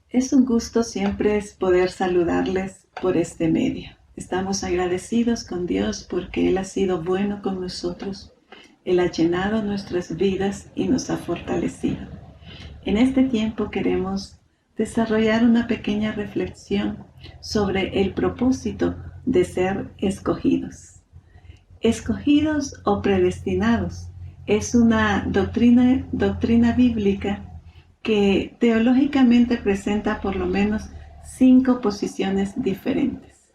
Es un gusto siempre poder saludarles por este medio. Estamos agradecidos con Dios porque Él ha sido bueno con nosotros. Él ha llenado nuestras vidas y nos ha fortalecido. En este tiempo queremos desarrollar una pequeña reflexión sobre el propósito de ser escogidos. Escogidos o predestinados es una doctrina bíblica que teológicamente presenta por lo menos 5 posiciones diferentes.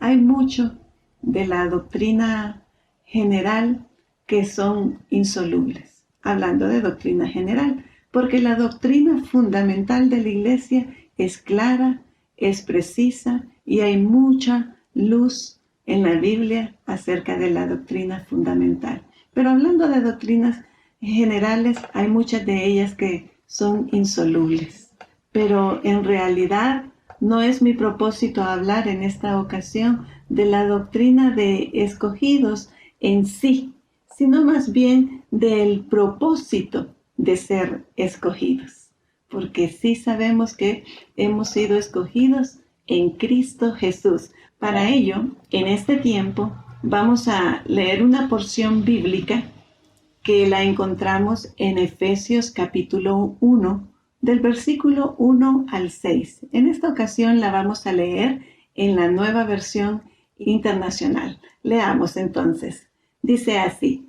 Hay mucho de la doctrina general que son insolubles, hablando de doctrina general, porque la doctrina fundamental de la Iglesia es clara, es precisa y hay mucha luz en la Biblia acerca de la doctrina fundamental. Pero hablando de doctrinas generales, hay muchas de ellas que son insolubles. Pero en realidad no es mi propósito hablar en esta ocasión de la doctrina de escogidos en sí, sino más bien del propósito de ser escogidos. Porque sí sabemos que hemos sido escogidos en Cristo Jesús. Para ello, en este tiempo, vamos a leer una porción bíblica que la encontramos en Efesios capítulo 1, del versículo 1 al 6. En esta ocasión la vamos a leer en la Nueva Versión Internacional. Leamos entonces. Dice así: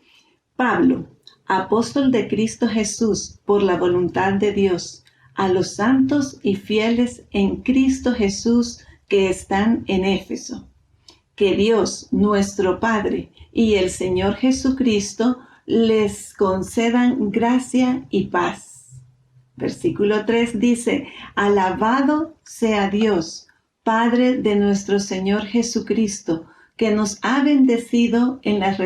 Pablo, apóstol de Cristo Jesús por la voluntad de Dios, a los santos y fieles en Cristo Jesús que están en Éfeso. Que Dios, nuestro Padre, y el Señor Jesucristo les concedan gracia y paz. Versículo 3 dice: Alabado sea Dios, Padre de nuestro Señor Jesucristo, que nos ha bendecido en las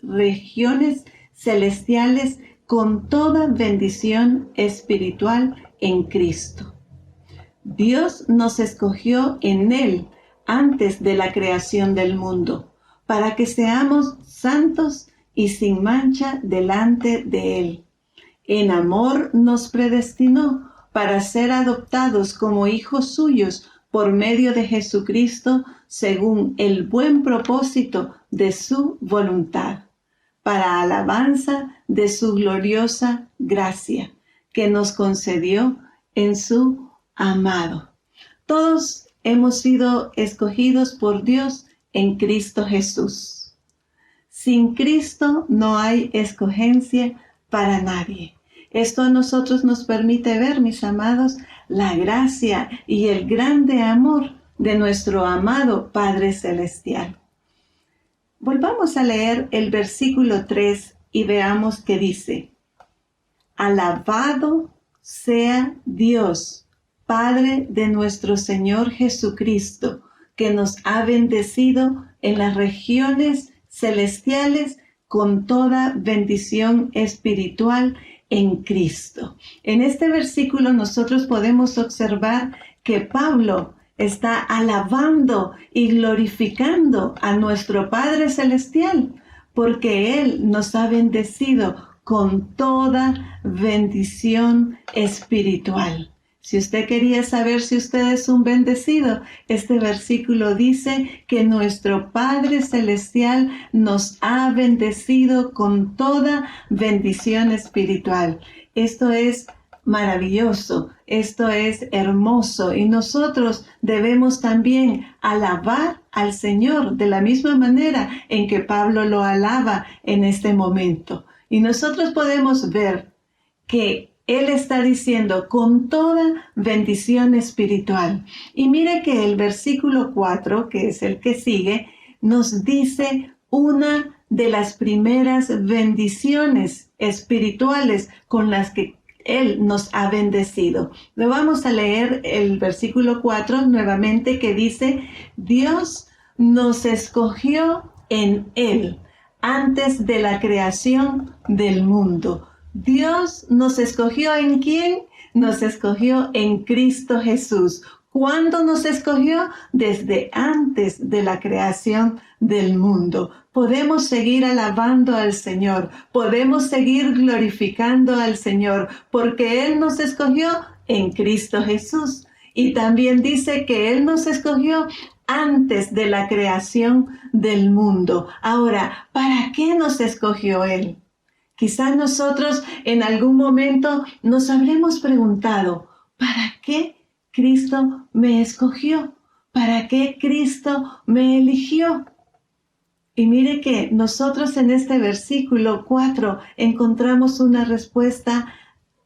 regiones celestiales con toda bendición espiritual en Cristo. Dios nos escogió en Él antes de la creación del mundo, para que seamos santos y sin mancha delante de Él. En amor nos predestinó para ser adoptados como hijos suyos por medio de Jesucristo, según el buen propósito de su voluntad, para alabanza de su gloriosa gracia, que nos concedió en su amado. Todos hemos sido escogidos por Dios en Cristo Jesús. Sin Cristo no hay escogencia para nadie. Esto a nosotros nos permite ver, mis amados, la gracia y el grande amor de nuestro amado Padre Celestial. Volvamos a leer el versículo 3 y veamos qué dice: Alabado sea Dios, Padre de nuestro Señor Jesucristo, que nos ha bendecido en las regiones celestiales con toda bendición espiritual en Cristo. En este versículo nosotros podemos observar que Pablo está alabando y glorificando a nuestro Padre Celestial, porque Él nos ha bendecido con toda bendición espiritual. Si usted quería saber si usted es un bendecido, este versículo dice que nuestro Padre Celestial nos ha bendecido con toda bendición espiritual. Esto es maravilloso, esto es hermoso, y nosotros debemos también alabar al Señor de la misma manera en que Pablo lo alaba en este momento. Y nosotros podemos ver que Él está diciendo con toda bendición espiritual. Y mire que el versículo 4, que es el que sigue, nos dice una de las primeras bendiciones espirituales con las que Él nos ha bendecido. Lo vamos a leer el versículo 4 nuevamente, que dice: Dios nos escogió en Él antes de la creación del mundo. Dios nos escogió ¿en quién? Nos escogió en Cristo Jesús. ¿Cuándo nos escogió? Desde antes de la creación del mundo. Podemos seguir alabando al Señor, podemos seguir glorificando al Señor, porque Él nos escogió en Cristo Jesús. Y también dice que Él nos escogió antes de la creación del mundo. Ahora, ¿para qué nos escogió Él? Quizás nosotros en algún momento nos habremos preguntado, ¿para qué Cristo me escogió? ¿Para qué Cristo me eligió? Y mire que nosotros en este versículo 4 encontramos una respuesta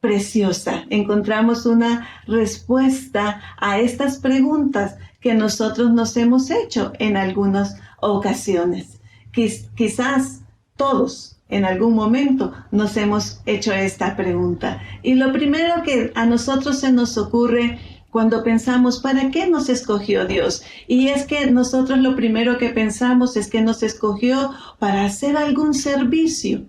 preciosa, encontramos una respuesta a estas preguntas que nosotros nos hemos hecho en algunas ocasiones. Quizás todos en algún momento nos hemos hecho esta pregunta. Y lo primero que a nosotros se nos ocurre cuando pensamos, ¿para qué nos escogió Dios? Y es que nosotros lo primero que pensamos es que nos escogió para hacer algún servicio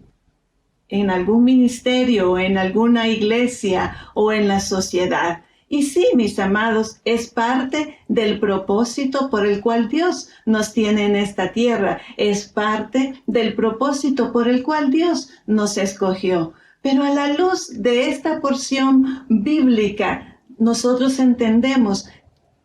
en algún ministerio, o en alguna iglesia o en la sociedad. Y sí, mis amados, es parte del propósito por el cual Dios nos tiene en esta tierra. Es parte del propósito por el cual Dios nos escogió. Pero a la luz de esta porción bíblica, nosotros entendemos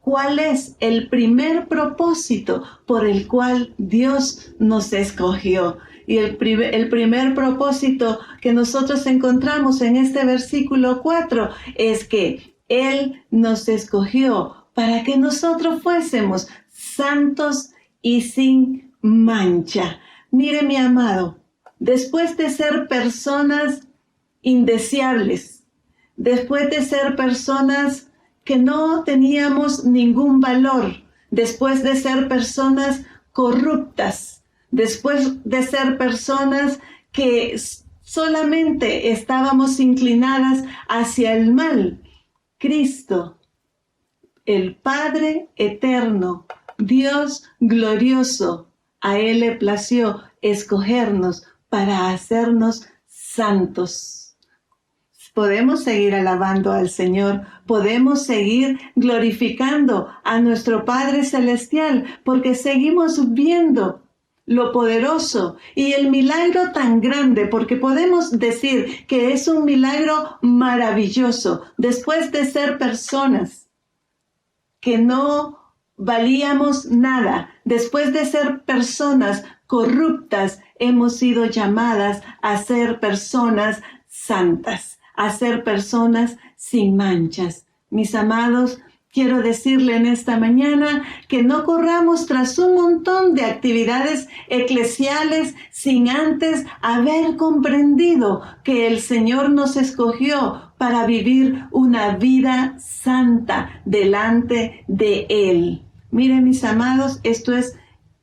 cuál es el primer propósito por el cual Dios nos escogió. Y el primer propósito que nosotros encontramos en este versículo 4 es que Él nos escogió para que nosotros fuésemos santos y sin mancha. Mire, mi amado, después de ser personas indeseables, después de ser personas que no teníamos ningún valor, después de ser personas corruptas, después de ser personas que solamente estábamos inclinadas hacia el mal, Cristo, el Padre eterno, Dios glorioso, a Él le plació escogernos para hacernos santos. Podemos seguir alabando al Señor, podemos seguir glorificando a nuestro Padre Celestial, porque seguimos viendo lo poderoso y el milagro tan grande, porque podemos decir que es un milagro maravilloso. Después de ser personas que no valíamos nada, después de ser personas corruptas, hemos sido llamadas a ser personas santas, a ser personas sin manchas. Mis amados, quiero decirle en esta mañana que no corramos tras un montón de actividades eclesiales sin antes haber comprendido que el Señor nos escogió para vivir una vida santa delante de Él. Miren, mis amados, esto es,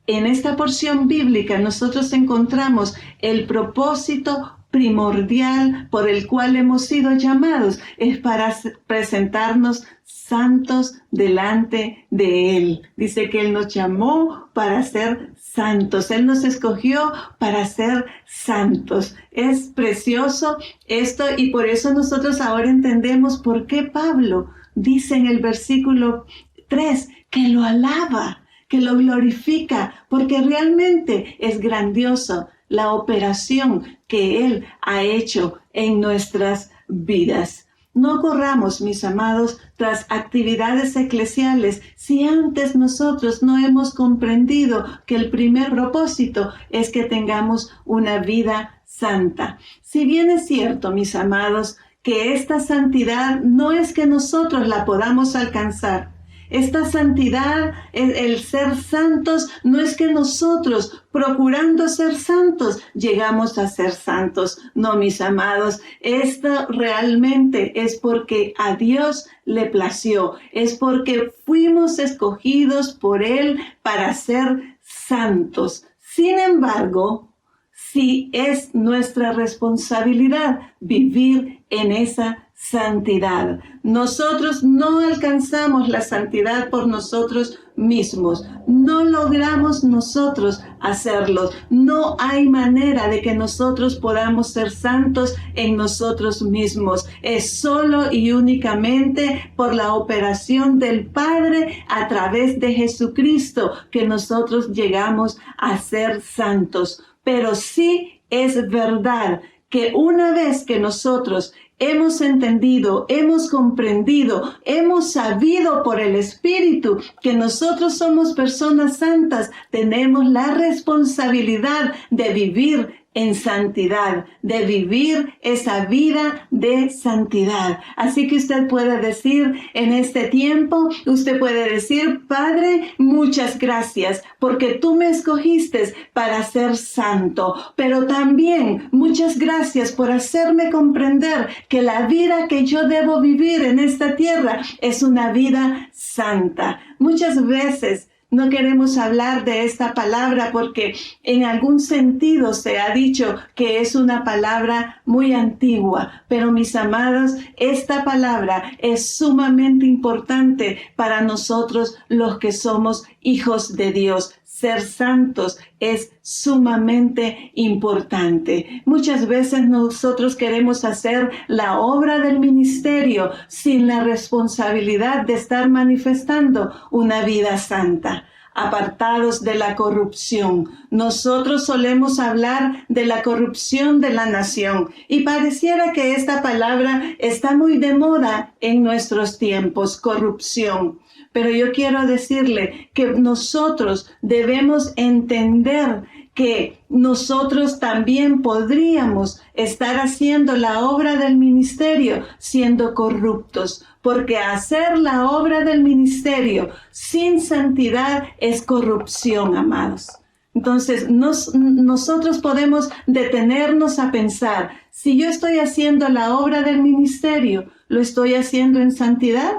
en esta porción bíblica nosotros encontramos el propósito primordial por el cual hemos sido llamados, es para presentarnos santos delante de Él. Dice que Él nos llamó para ser santos, Él nos escogió para ser santos. Es precioso esto y por eso nosotros ahora entendemos por qué Pablo dice en el versículo 3 que lo alaba, que lo glorifica, porque realmente es grandioso la operación que Él ha hecho en nuestras vidas. No corramos, mis amados, tras actividades eclesiales si antes nosotros no hemos comprendido que el primer propósito es que tengamos una vida santa. Si bien es cierto, mis amados, que esta santidad no es que nosotros la podamos alcanzar. Esta santidad, el ser santos, no es que nosotros, procurando ser santos, llegamos a ser santos. No, mis amados, esto realmente es porque a Dios le plació. Es porque fuimos escogidos por Él para ser santos. Sin embargo, sí es nuestra responsabilidad vivir en esa santidad. Nosotros no alcanzamos la santidad por nosotros mismos. No logramos nosotros hacerlo. No hay manera de que nosotros podamos ser santos en nosotros mismos. Es solo y únicamente por la operación del Padre a través de Jesucristo que nosotros llegamos a ser santos. Pero sí es verdad que una vez que nosotros hemos entendido, hemos comprendido, hemos sabido por el Espíritu que nosotros somos personas santas, tenemos la responsabilidad de vivir en santidad, de vivir esa vida de santidad. Así que usted puede decir en este tiempo, usted puede decir: Padre, muchas gracias porque tú me escogiste para ser santo, pero también muchas gracias por hacerme comprender que la vida que yo debo vivir en esta tierra es una vida santa. Muchas veces no queremos hablar de esta palabra porque en algún sentido se ha dicho que es una palabra muy antigua. Pero mis amados, esta palabra es sumamente importante para nosotros los que somos hijos de Dios. Ser santos es sumamente importante. Muchas veces nosotros queremos hacer la obra del ministerio sin la responsabilidad de estar manifestando una vida santa, apartados de la corrupción. Nosotros solemos hablar de la corrupción de la nación y pareciera que esta palabra está muy de moda en nuestros tiempos, corrupción. Pero yo quiero decirle que nosotros debemos entender que nosotros también podríamos estar haciendo la obra del ministerio siendo corruptos, porque hacer la obra del ministerio sin santidad es corrupción, amados. Entonces, nosotros podemos detenernos a pensar: si yo estoy haciendo la obra del ministerio, ¿lo estoy haciendo en santidad?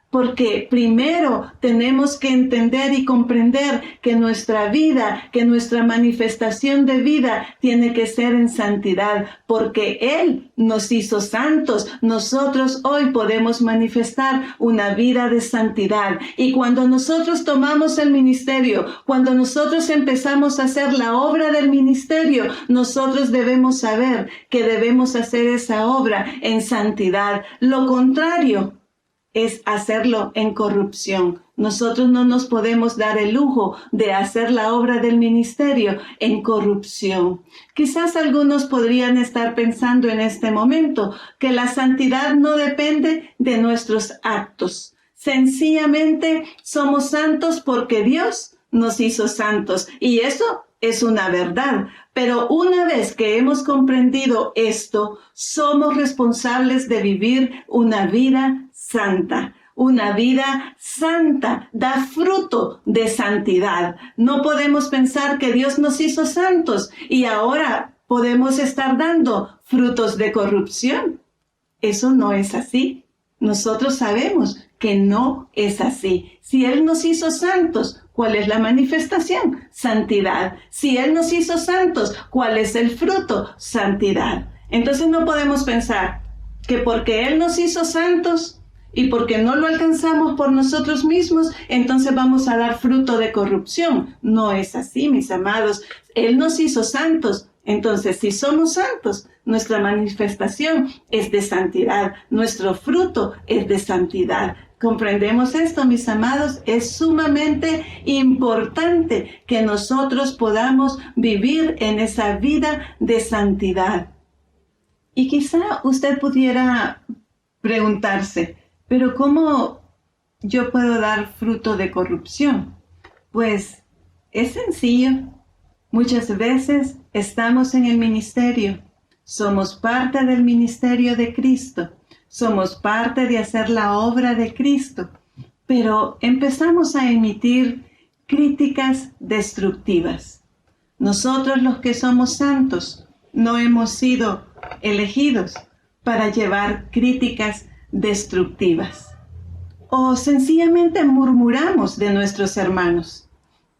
Porque primero tenemos que entender y comprender que nuestra vida, que nuestra manifestación de vida tiene que ser en santidad, porque Él nos hizo santos. Nosotros hoy podemos manifestar una vida de santidad. Y cuando nosotros tomamos el ministerio, cuando nosotros empezamos a hacer la obra del ministerio, nosotros debemos saber que debemos hacer esa obra en santidad. Lo contrario es hacerlo en corrupción. Nosotros no nos podemos dar el lujo de hacer la obra del ministerio en corrupción. Quizás algunos podrían estar pensando en este momento que la santidad no depende de nuestros actos. Sencillamente somos santos porque Dios nos hizo santos, y eso es una verdad. Pero una vez que hemos comprendido esto, somos responsables de vivir una vida santa. Una vida santa da fruto de santidad. No podemos pensar que Dios nos hizo santos y ahora podemos estar dando frutos de corrupción. Eso no es así. Nosotros sabemos que no es así. Si Él nos hizo santos, ¿cuál es la manifestación? Santidad. Si Él nos hizo santos, ¿cuál es el fruto? Santidad. Entonces no podemos pensar que porque Él nos hizo santos y porque no lo alcanzamos por nosotros mismos, entonces vamos a dar fruto de corrupción. No es así, mis amados. Él nos hizo santos. Entonces, si somos santos, nuestra manifestación es de santidad. Nuestro fruto es de santidad. ¿Comprendemos esto, mis amados? Es sumamente importante que nosotros podamos vivir en esa vida de santidad. Y quizá usted pudiera preguntarse: ¿pero cómo yo puedo dar fruto de corrupción? Pues es sencillo. Muchas veces estamos en el ministerio, somos parte del ministerio de Cristo, somos parte de hacer la obra de Cristo, pero empezamos a emitir críticas destructivas. Nosotros, los que somos santos, no hemos sido elegidos para llevar críticas destructivas. O sencillamente murmuramos de nuestros hermanos.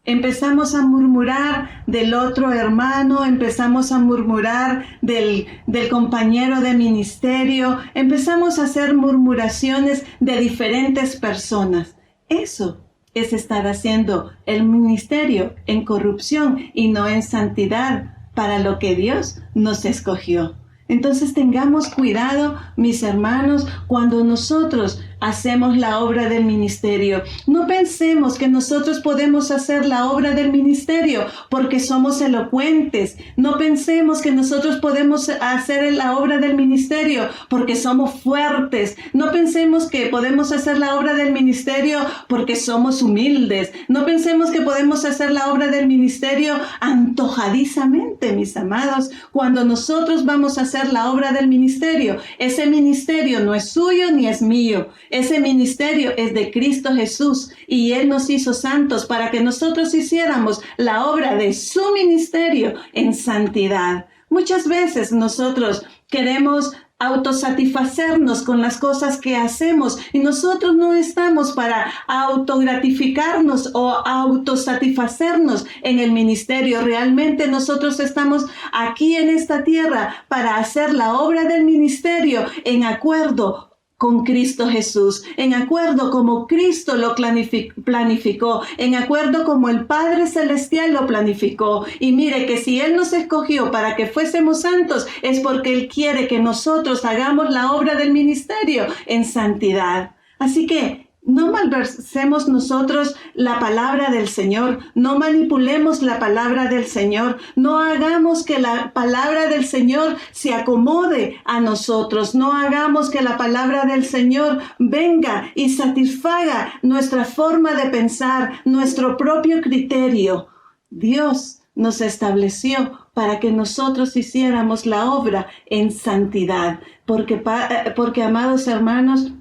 Empezamos a murmurar del otro hermano, empezamos a murmurar del compañero de ministerio, empezamos a hacer murmuraciones de diferentes personas. Eso es estar haciendo el ministerio en corrupción y no en santidad para lo que Dios nos escogió. Entonces tengamos cuidado, mis hermanos, cuando nosotros hacemos la obra del ministerio. No pensemos que nosotros podemos hacer la obra del ministerio porque somos elocuentes. No pensemos que nosotros podemos hacer la obra del ministerio porque somos fuertes. No pensemos que podemos hacer la obra del ministerio porque somos humildes. No pensemos que podemos hacer la obra del ministerio antojadizamente, mis amados. Cuando nosotros vamos a hacer la obra del ministerio, ese ministerio no es suyo ni es mío. Ese ministerio es de Cristo Jesús y Él nos hizo santos para que nosotros hiciéramos la obra de su ministerio en santidad. Muchas veces nosotros queremos autosatisfacernos con las cosas que hacemos y nosotros no estamos para autogratificarnos o autosatisfacernos en el ministerio. Realmente nosotros estamos aquí en esta tierra para hacer la obra del ministerio en acuerdo con Cristo Jesús, en acuerdo como Cristo lo planificó, en acuerdo como el Padre Celestial lo planificó. Y mire que si Él nos escogió para que fuésemos santos, es porque Él quiere que nosotros hagamos la obra del ministerio en santidad. Así que no malversemos nosotros la palabra del Señor, no manipulemos la palabra del Señor, no hagamos que la palabra del Señor se acomode a nosotros, no hagamos que la palabra del Señor venga y satisfaga nuestra forma de pensar, nuestro propio criterio. Dios nos estableció para que nosotros hiciéramos la obra en santidad, porque amados hermanos,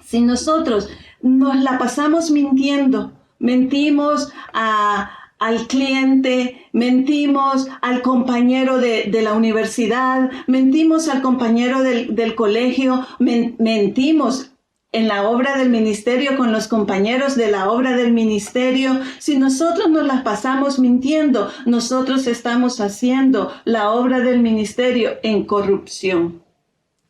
si nosotros nos la pasamos mintiendo, mentimos al cliente, mentimos al compañero de la universidad, mentimos al compañero del colegio, mentimos en la obra del ministerio con los compañeros de la obra del ministerio. Si nosotros nos las pasamos mintiendo, nosotros estamos haciendo la obra del ministerio en corrupción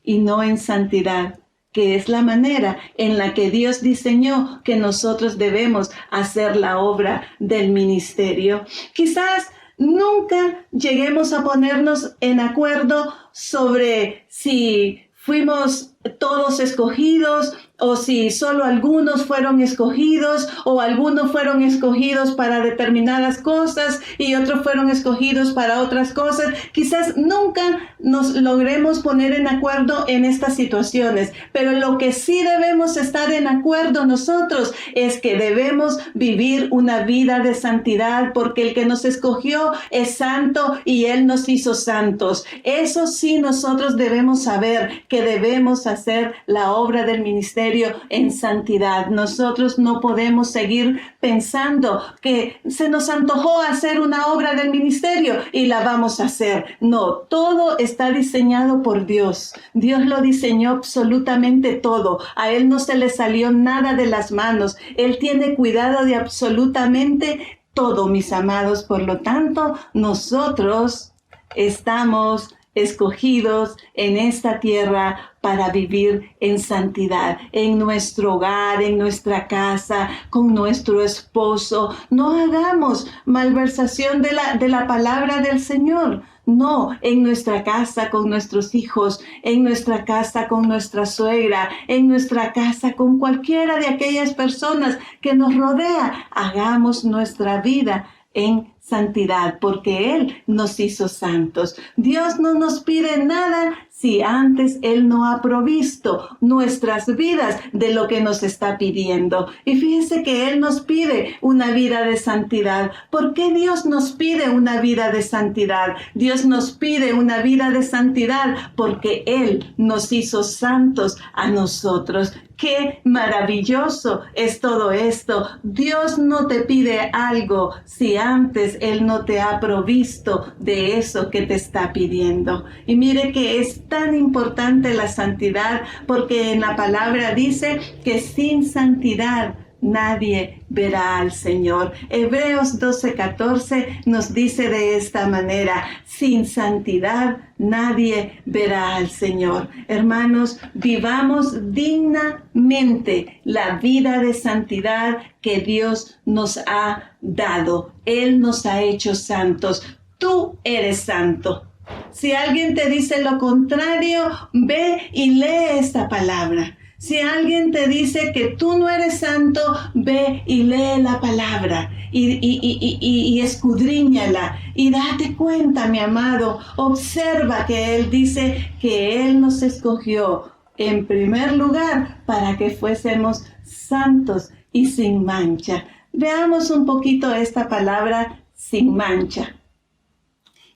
y no en santidad, que es la manera en la que Dios diseñó que nosotros debemos hacer la obra del ministerio. Quizás nunca lleguemos a ponernos en acuerdo sobre si fuimos todos escogidos o si solo algunos fueron escogidos o algunos fueron escogidos para determinadas cosas y otros fueron escogidos para otras cosas. Quizás nunca nos logremos poner en acuerdo en estas situaciones, pero lo que sí debemos estar en acuerdo nosotros es que debemos vivir una vida de santidad, porque el que nos escogió es santo y Él nos hizo santos. Eso sí, nosotros debemos saber que debemos hacer la obra del ministerio en santidad. Nosotros no podemos seguir pensando que se nos antojó hacer una obra del ministerio y la vamos a hacer. No, todo está diseñado por Dios. Dios lo diseñó absolutamente todo. A Él no se le salió nada de las manos. Él tiene cuidado de absolutamente todo, mis amados. Por lo tanto, nosotros estamos escogidos en esta tierra para vivir en santidad, en nuestro hogar, en nuestra casa, con nuestro esposo. No hagamos malversación de la palabra del Señor. No, en nuestra casa con nuestros hijos, en nuestra casa con nuestra suegra, en nuestra casa con cualquiera de aquellas personas que nos rodea. Hagamos nuestra vida en santidad, porque Él nos hizo santos. Dios no nos pide nada si antes Él no ha provisto nuestras vidas de lo que nos está pidiendo. Y fíjense que Él nos pide una vida de santidad. ¿Por qué Dios nos pide una vida de santidad? Dios nos pide una vida de santidad porque Él nos hizo santos a nosotros. ¡Qué maravilloso es todo esto! Dios no te pide algo si antes Él no te ha provisto de eso que te está pidiendo. Y mire que es tan importante la santidad, porque en la palabra dice que sin santidad nadie verá al Señor. Hebreos 12:14 nos dice de esta manera: sin santidad nadie verá al Señor. Hermanos, vivamos dignamente la vida de santidad que Dios nos ha dado. Él nos ha hecho santos. Tú eres santo. Si alguien te dice lo contrario, ve y lee esta palabra. Si alguien te dice que tú no eres santo, ve y lee la palabra y escudriñala y date cuenta, mi amado, observa que Él dice que Él nos escogió en primer lugar para que fuésemos santos y sin mancha. Veamos un poquito esta palabra sin mancha.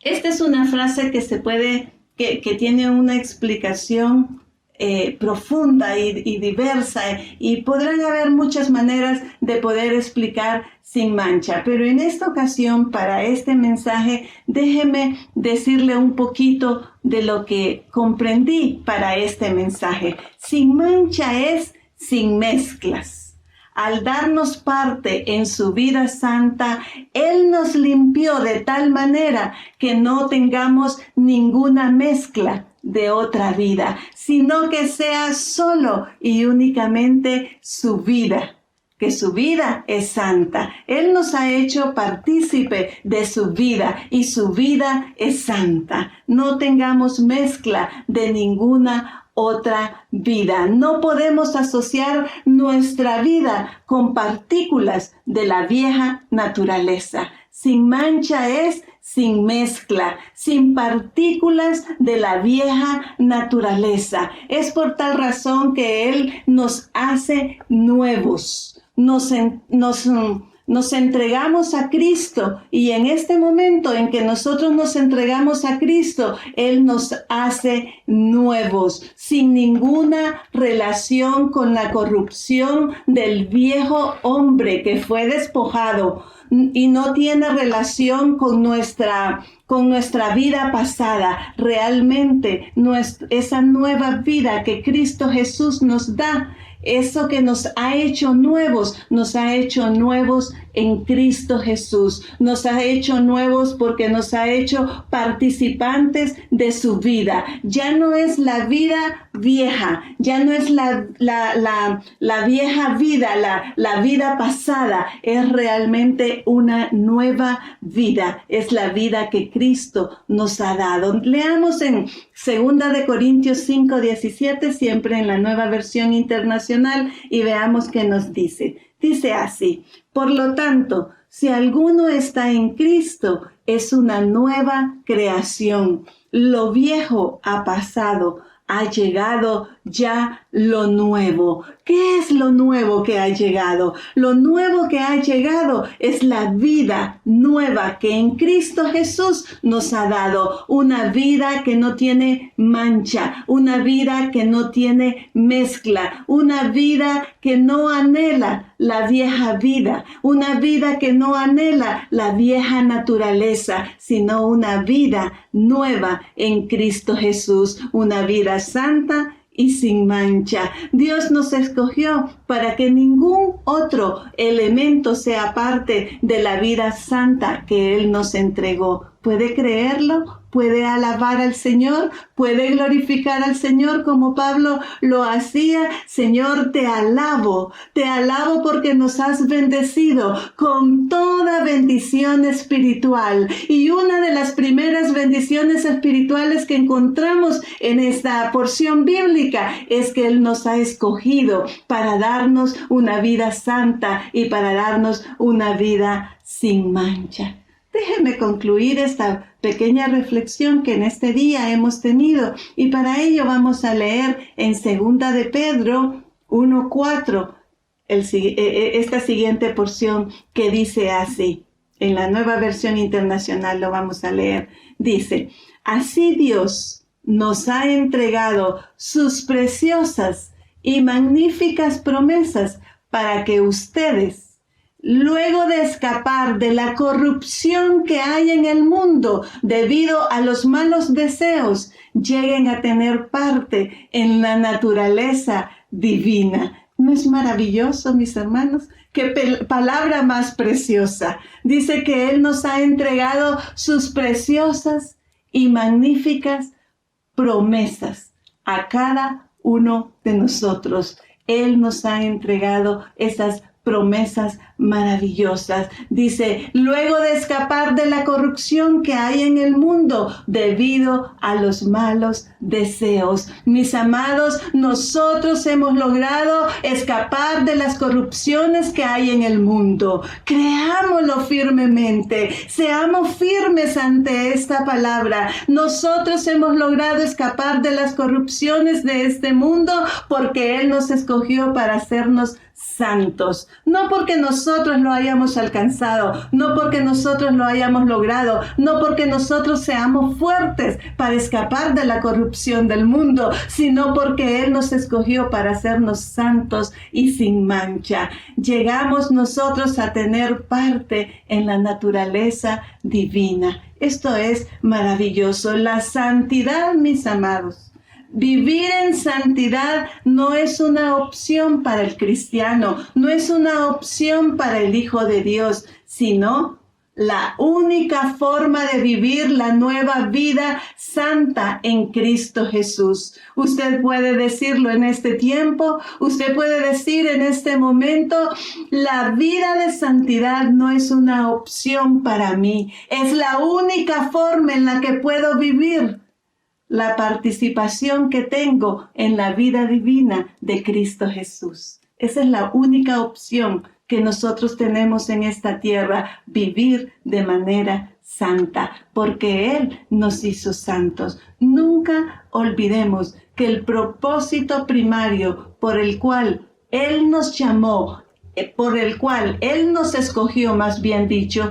Esta es una frase que tiene una explicación profunda y diversa, y podrán haber muchas maneras de poder explicar sin mancha, pero en esta ocasión, para este mensaje, déjeme decirle un poquito de lo que comprendí para este mensaje. Sin mancha es sin mezclas. Al darnos parte en su vida santa, Él nos limpió de tal manera que no tengamos ninguna mezcla de otra vida, sino que sea solo y únicamente su vida, que su vida es santa. Él nos ha hecho partícipe de su vida y su vida es santa. No tengamos mezcla de ninguna otra vida. No podemos asociar nuestra vida con partículas de la vieja naturaleza. Sin mancha es sin mezcla, sin partículas de la vieja naturaleza. Es por tal razón que Él nos hace nuevos. Nos entregamos a Cristo, y en este momento en que nosotros nos entregamos a Cristo, Él nos hace nuevos, sin ninguna relación con la corrupción del viejo hombre que fue despojado, y no tiene relación con nuestra vida pasada. Realmente esa nueva vida que Cristo Jesús nos da, eso que nos ha hecho nuevos en Cristo Jesús. Nos ha hecho nuevos porque nos ha hecho participantes de su vida. Ya no es la vida vieja, ya no es la vieja vida, la vida pasada. Es realmente una nueva vida. Es la vida que Cristo nos ha dado. Leamos en 2 Corintios 5:17, siempre en la Nueva Versión Internacional, y veamos qué nos dice. Dice así: por lo tanto, si alguno está en Cristo, es una nueva creación. Lo viejo ha pasado, ha llegado ya lo nuevo. ¿Qué es lo nuevo que ha llegado? Lo nuevo que ha llegado es la vida nueva que en Cristo Jesús nos ha dado. Una vida que no tiene mancha, una vida que no tiene mezcla, una vida que no anhela la vieja vida, una vida que no anhela la vieja naturaleza, sino una vida nueva en Cristo Jesús, una vida santa y sin mancha. Dios nos escogió para que ningún otro elemento sea parte de la vida santa que Él nos entregó. ¿Puede creerlo? ¿Puede alabar al Señor? ¿Puede glorificar al Señor como Pablo lo hacía? Señor, te alabo porque nos has bendecido con toda bendición espiritual. Y una de las primeras bendiciones espirituales que encontramos en esta porción bíblica es que Él nos ha escogido para darnos una vida santa y para darnos una vida sin mancha. Déjenme concluir esta pequeña reflexión que en este día hemos tenido, y para ello vamos a leer en 2 de Pedro 1:4 esta siguiente porción que dice así. En la Nueva Versión Internacional lo vamos a leer. Dice: así Dios nos ha entregado sus preciosas y magníficas promesas para que ustedes, luego de escapar de la corrupción que hay en el mundo debido a los malos deseos, lleguen a tener parte en la naturaleza divina. ¿No es maravilloso, mis hermanos? ¡Qué palabra más preciosa! Dice que Él nos ha entregado sus preciosas y magníficas promesas a cada uno de nosotros. Él nos ha entregado esas promesas maravillosas. Dice, luego de escapar de la corrupción que hay en el mundo debido a los malos deseos. Mis amados, nosotros hemos logrado escapar de las corrupciones que hay en el mundo. Creámoslo firmemente. Seamos firmes ante esta palabra. Nosotros hemos logrado escapar de las corrupciones de este mundo porque Él nos escogió para hacernos santos, no porque nosotros lo hayamos alcanzado, no porque nosotros lo hayamos logrado, no porque nosotros seamos fuertes para escapar de la corrupción del mundo, sino porque Él nos escogió para hacernos santos y sin mancha. Llegamos nosotros a tener parte en la naturaleza divina. Esto es maravilloso. La santidad, mis amados. Vivir en santidad no es una opción para el cristiano, no es una opción para el Hijo de Dios, sino la única forma de vivir la nueva vida santa en Cristo Jesús. Usted puede decirlo en este tiempo, usted puede decir en este momento, la vida de santidad no es una opción para mí, es la única forma en la que puedo vivir la participación que tengo en la vida divina de Cristo Jesús. Esa es la única opción que nosotros tenemos en esta tierra, vivir de manera santa, porque Él nos hizo santos. Nunca olvidemos que el propósito primario por el cual Él nos llamó, por el cual Él nos escogió, más bien dicho,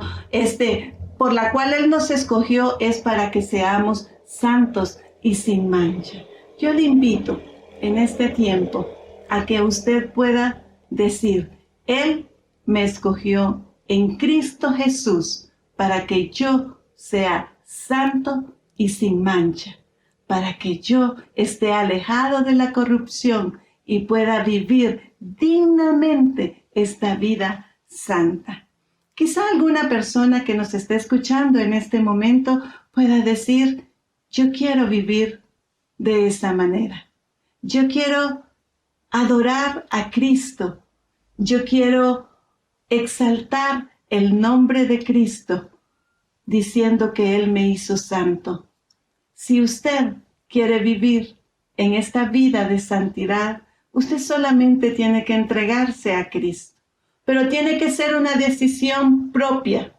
por la cual Él nos escogió es para que seamos santos y sin mancha. Yo le invito en este tiempo a que usted pueda decir, Él me escogió en Cristo Jesús para que yo sea santo y sin mancha, para que yo esté alejado de la corrupción y pueda vivir dignamente esta vida santa. Quizá alguna persona que nos esté escuchando en este momento pueda decir, yo quiero vivir de esa manera. Yo quiero adorar a Cristo. Yo quiero exaltar el nombre de Cristo, diciendo que Él me hizo santo. Si usted quiere vivir en esta vida de santidad, usted solamente tiene que entregarse a Cristo. Pero tiene que ser una decisión propia.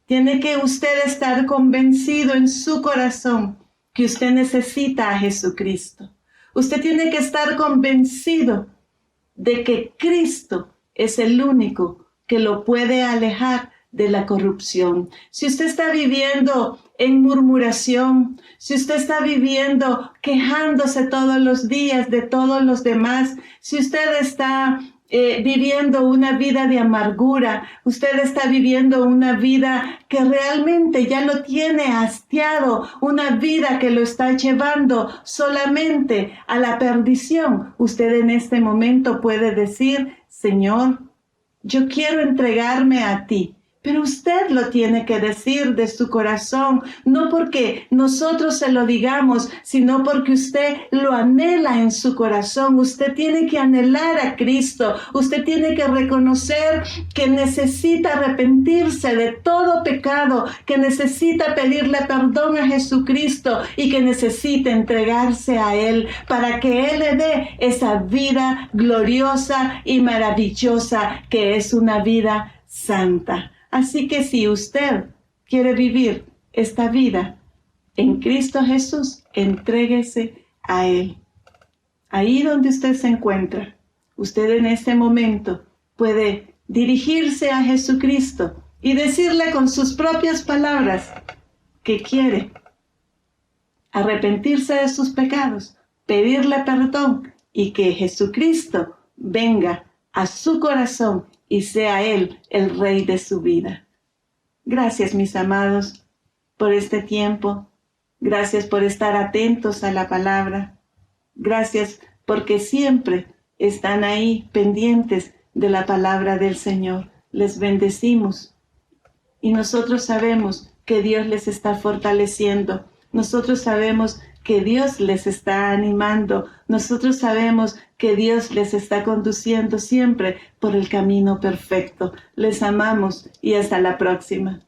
Tiene que usted estar convencido en su corazón que usted necesita a Jesucristo. Usted tiene que estar convencido de que Cristo es el único que lo puede alejar de la corrupción. Si usted está viviendo en murmuración, si usted está viviendo quejándose todos los días de todos los demás, si usted está viviendo una vida de amargura, usted está viviendo una vida que realmente ya lo tiene hastiado, una vida que lo está llevando solamente a la perdición, usted en este momento puede decir, Señor, yo quiero entregarme a ti. Pero usted lo tiene que decir de su corazón, no porque nosotros se lo digamos, sino porque usted lo anhela en su corazón. Usted tiene que anhelar a Cristo. Usted tiene que reconocer que necesita arrepentirse de todo pecado, que necesita pedirle perdón a Jesucristo y que necesita entregarse a Él para que Él le dé esa vida gloriosa y maravillosa que es una vida santa. Así que si usted quiere vivir esta vida en Cristo Jesús, entréguese a Él. Ahí donde usted se encuentra, usted en este momento puede dirigirse a Jesucristo y decirle con sus propias palabras que quiere arrepentirse de sus pecados, pedirle perdón y que Jesucristo venga a su corazón y sea Él el Rey de su vida. Gracias, mis amados, por este tiempo. Gracias por estar atentos a la palabra. Gracias porque siempre están ahí pendientes de la palabra del Señor. Les bendecimos. Y nosotros sabemos que Dios les está fortaleciendo. Nosotros sabemos que Dios les está animando. Nosotros sabemos que Dios les está conduciendo siempre por el camino perfecto. Les amamos y hasta la próxima.